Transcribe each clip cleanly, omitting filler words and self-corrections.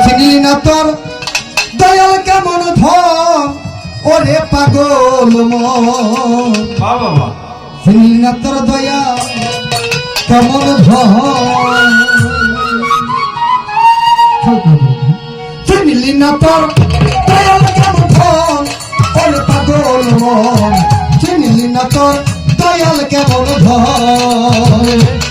চিনি না তোর দয়াল কেমন ধন ওরে পাগল মন চিনি না তোর দয়াল কেমন ধন চিনি না তোর দয়াল কেমন ধন ওরে পাগল মন চিনি না তোর দয়াল কেমন ধন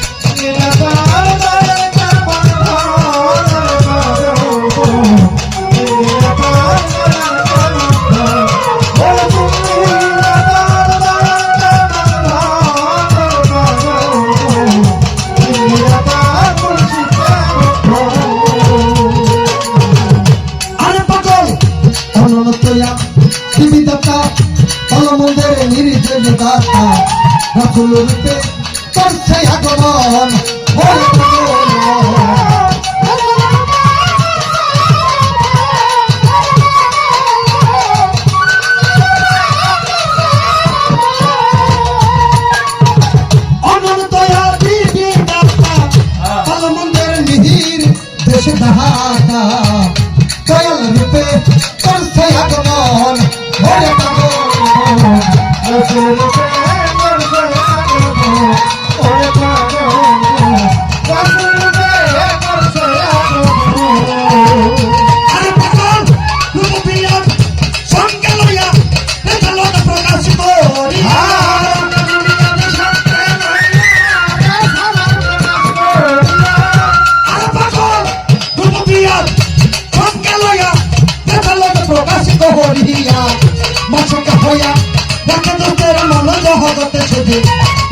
রাসূল রূপে করছে আগমন ওরে পাগল অনন্ত দিবি দাতা কলমন্দের মিহির দেশে দাহাতা দয়াল রূপে করছে আগমন ওরে পাগল রাসূল রূপে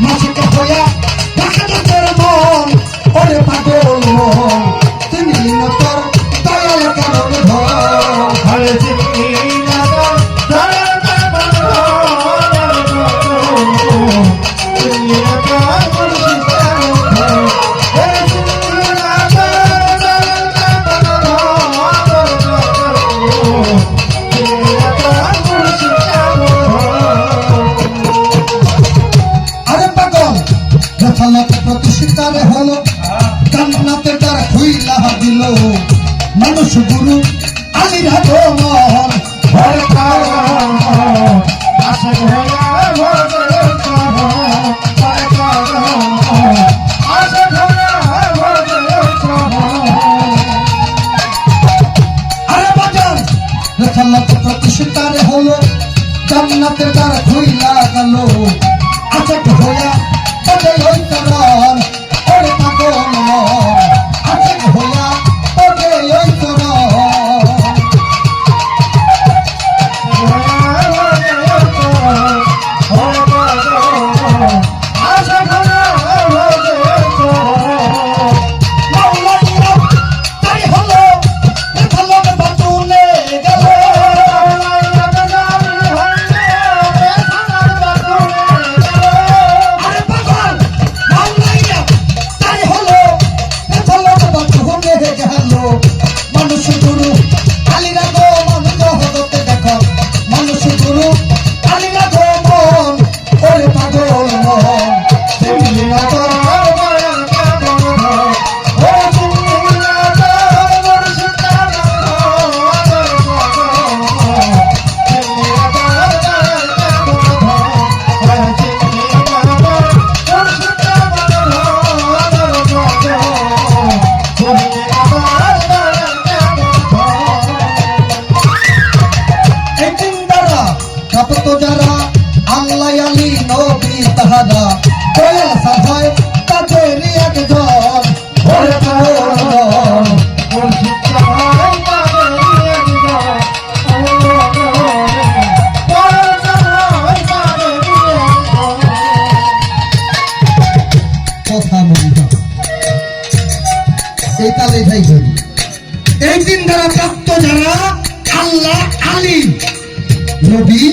মাসিক হইয়া দেখা তোর মন ওরে পাগল মন চিনি না তোর দয়াল কেমন ধন চিনি না তোর দয়াল কেমন ধন চিনি না তোর প্রতিষ্ঠিতারে হলো জান্নাতের দ্বার খুইলা দিল মানুষ গুরু আলীর আগমন হরে কারণ আশাক হইয়া ভরে হরে কারণ আশাক হইয়া ভরে আরে বাজান জান্নাত প্রতিষ্ঠিতারে হলো জান্নাতের দ্বার খুইলা গেল আশাক হইয়া ওই চরণ ওরে পাগল আশিক হইয়া ওরে ওই চরণ এই দিন দ্বারা প্রাপ্ত যারা আল্লাহ আলী নবী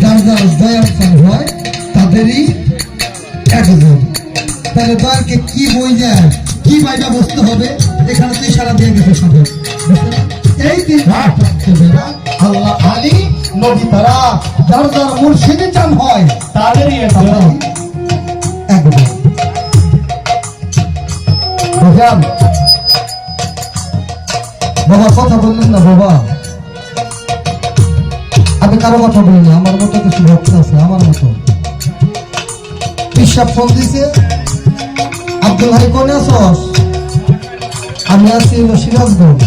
যার যার দয়ার ফল হয় তাদেরই একজন। তাহলে দয়ালকে কি বই যায় কি বাইটা বসতে হবে এখানে তুই সারা দিয়ে গেছে সব। এই দিন প্রাপ্ত যারা আল্লাহ আলী নবী তারা যার যার মুর্শিদে চান হয় তাদেরই একজন। বাবা কথা বললেন না বাবা, আমি কারো কথা বলি না, আমার মতো কিছু ভক্ত আছে আমার মতো। পিসাব ফোন দিছে, আব্দুল ভাই কোনে আছস? আমি আছি সিরাজগঞ্জ।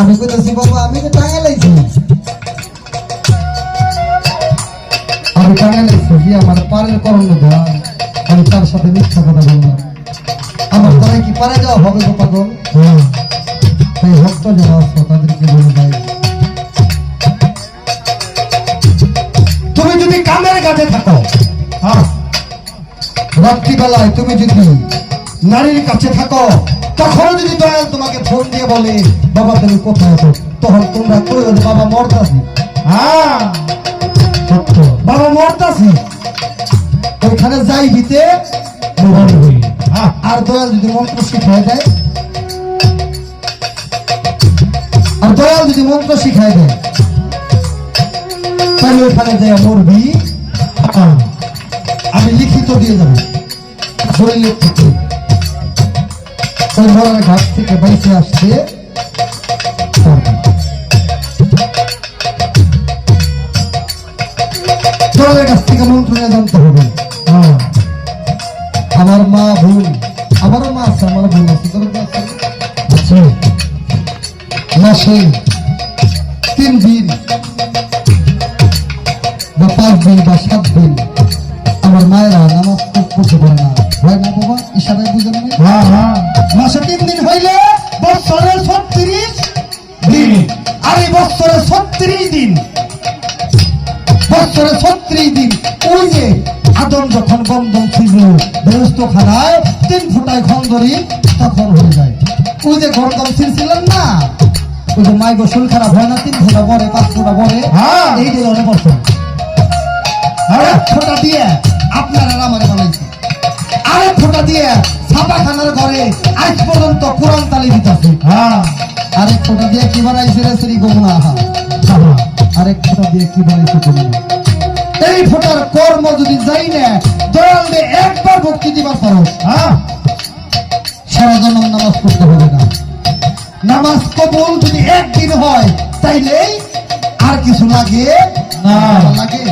আমি কইতেছি বাবা আমি তো টাঙ্গাইলাইছি, আমি টাঙ্গাইলাইছি যে আমার পারের করণ দেওয়া, আমি তার সাথে মিথ্যা কথা বললাম। আমার পরে কি পারে যাওয়া হবে গো পাগল? তাই ভক্ত যারা আছো তাদেরকে বলে দেয়, তুমি যদি কামের কাছে থাকো, রাত্রিবেলায় তুমি যদি নারীর কাছে থাকো, তখন যদি দয়াল তোমাকে ফোন দিয়ে বলে বাবা তুমি কোথায় আছো, তখন তোমরা কই বলে বাবা মরতাছি। সত্য, বাবা মরতাছি, ওইখানে যাই দিতে। আর দয়াল যদি মন্ত্র শিখায় দেয়, আর দয়াল যদি মন্ত্র শিখায় দেয়, তাহলে ওইখানে যায় মরবি। আমি লিখিত দিয়ে যাবো শরীরের থেকে, ওই মরার ঘাট থেকে বাইসে আসতে দয়ালের কাছ থেকে মন্ত্র নিয়ে জানতে হবে। আমার মা ভুল, আমারও মা আছে, আমার ভুল আছে, মাসে 3 দিন বা 5 দিন বা 7 দিন আমার মায়েরা নামাজ পড়তে পারে না, হয় না বাবা? ইশারায় বুঝেন না? মাসে 3 দিন হইলে বছরে 36 দিন, আর এই বছরে 36 দিন, বছরে 36 দিন। ওই যে আদম যখন বন্ধন ছিল বেরস্তখানায় 3 ফোঁটায় খন্দরি, তখন হয়ে যায়। ওই যে গরদম ছিলেন না, ওই যে মাই গোসল খারাপ হয় না, 3 ফোঁটা পরে 5 ফোঁটা পরে, এই যে অনেক বছর আরেক ফোঁটা দিয়ে আপনারা আমারে বানাইছে, আরেক ফোঁটা দিয়ে ছাপাখানার ঘরে আজ পর্যন্ত কোরআন তালি দিতেছে। আরেক ফোঁটা দিয়ে কি বানাইছে রে শ্রী গমনা, আরেক ফোঁটা দিয়ে কি বানাইছে গমনা। এই ফোঁটার কর্ম যদি যাই না দয়াল দিয়ে একবার ভক্তি দিবার পারো, সারা জন্ম নামাজ পড়তে হবে না। নামাজ কবুল যদি একদিন হয় তাইলেই আর কিছু লাগে না, লাগে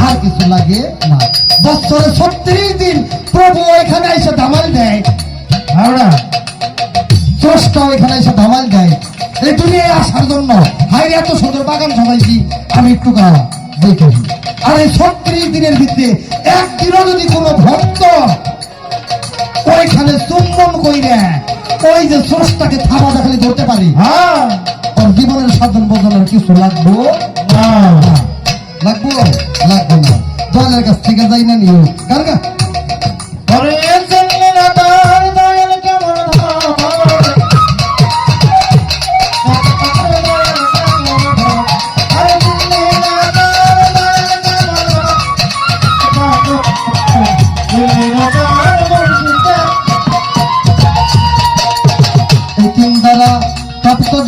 আর কিছু লাগে না। বছরে 36 দিন প্রভু এখানে এসে ধামাল দেয়, স্রষ্টা এখানে এসে ধামাল দেয় এই দুনিয়ায় আসার জন্য। হাই এত সুন্দর বাগান সবাইছি আমি একটু দেখি, আর এই 36 দিনের ভিতরে একদিনও যদি কোনো ভক্ত ওইখানে চুম্বন কইরে ওই যে স্রষ্টাকে থাবা দেখালে ধরতে পারি, ওর জীবনের সাধন বদলের কিছু লাগবো না, লাগবো লাগবো না। দয়ালের কাছ থেকে যাই না নিও গার্গা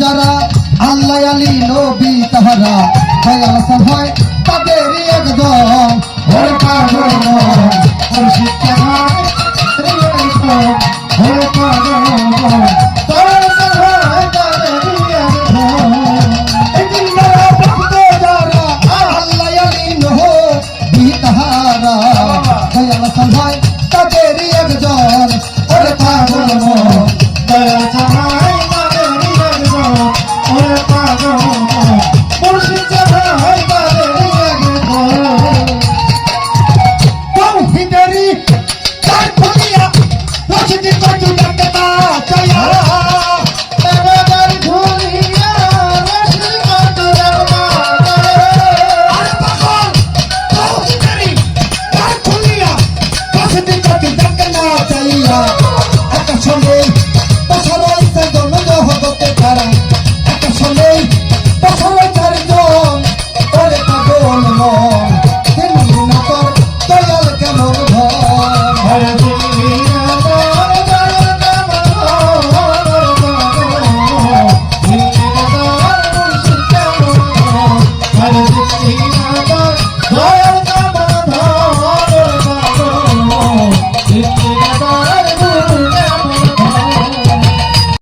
যারা আল্লাহ আলী নবী তাহারা দয়াল হয় তাদেরই একদম ওর পাগল ওর শিক্ষা ওর পাগল